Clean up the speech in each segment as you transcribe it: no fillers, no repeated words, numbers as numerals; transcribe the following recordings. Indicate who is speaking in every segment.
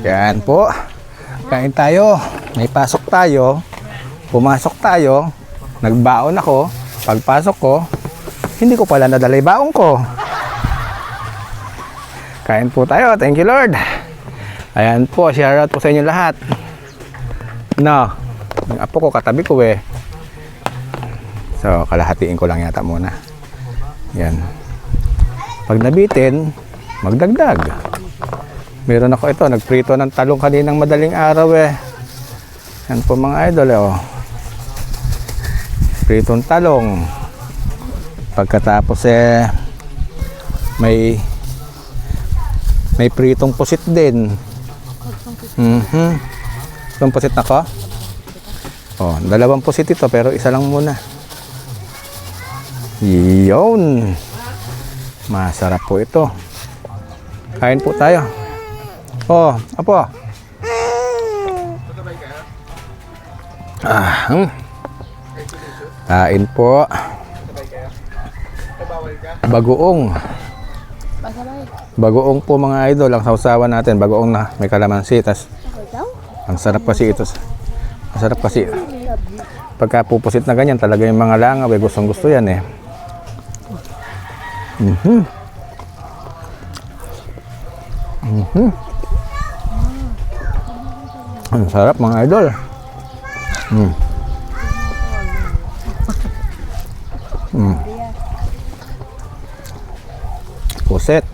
Speaker 1: Yan po. Kain tayo. May pasok tayo. Pumasok tayo. Nagbaon ako. Pagpasok ko, hindi ko pala nadala yung baon ko. Kain po tayo. Thank you, Lord. Ayan po. Share out po sa inyo lahat. No. Yung apo ko, katabi ko eh. So, kalahatiin ko lang yata muna. Yan. Pag nabitin, magdagdag. Meron ako ito, nagprito ng talong kaninang madaling araw eh. Yan po mga idol eh, oh. Pritong talong. Pagkatapos eh, may pritong pusit din. Itong pusit na ko. Oh, 2 pusit ito pero isa lang muna. Yun. Masarap po ito. Kain po tayo. Oh, apo. Kain po. Bagoong. Bagoong po mga idol. Ang sausawan natin. Bagoong na may kalamansi. Tas, ang sarap kasi ito. Ang sarap kasi. Pagka pupusit na ganyan, talaga yung mga langaw. Gustong gusto yan eh. Ang sarap mga idol. Puset.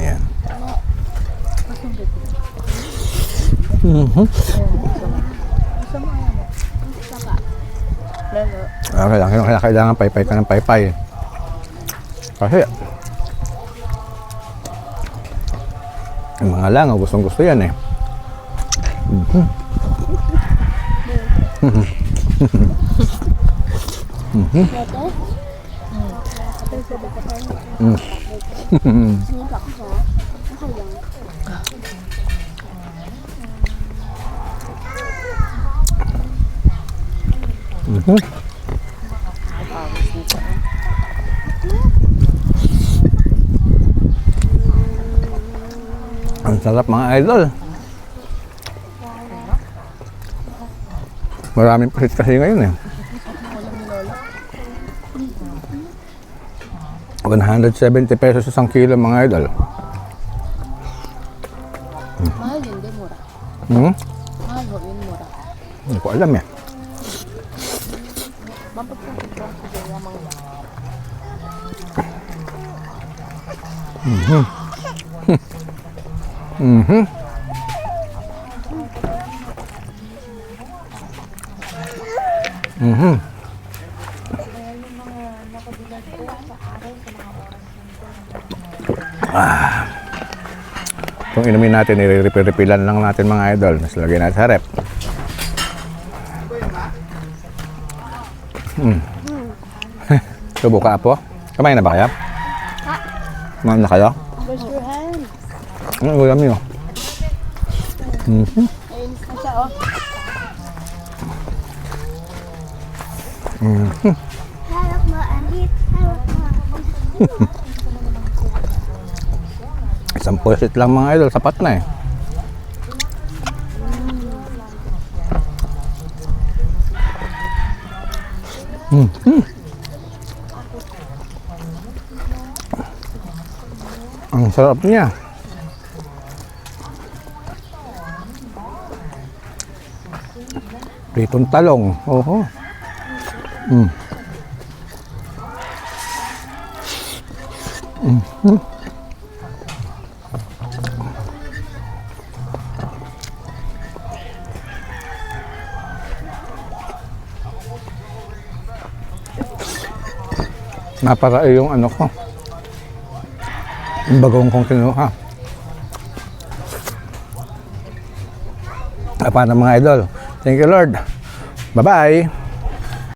Speaker 1: Ayan. Kailangan paypay ka ng paypay. Kasi ang mga langaw gustong gusto yan eh. Ang sarap mga idol. Maraming pasit kasi ngayon eh. 170 pesos isang kilo mga idol.
Speaker 2: Mahal yun, di mura. Mahal ho, yun mura.
Speaker 1: Hindi ko alam eh.
Speaker 2: Mapagpapit lang sa daya mga
Speaker 1: Kung inumin natin, i-refill-refillan lang natin mga idol. Mas lagay natin sa rep. Subo ka po? Kumain na ba kayo? Kumain na kayo?
Speaker 2: wash your hands.
Speaker 1: Ano ulam nyo?
Speaker 2: Ayun, nasa oh.
Speaker 3: Hawak mo, Anit. Hawak mo.
Speaker 1: Isang pusit lang mga idol, sapat na eh. Ang sarap niya. Pritong talong. Oho. Napaka yung ano ko. Yung bagong kong kinuha. Paano mga idol? Thank you Lord. Bye-bye.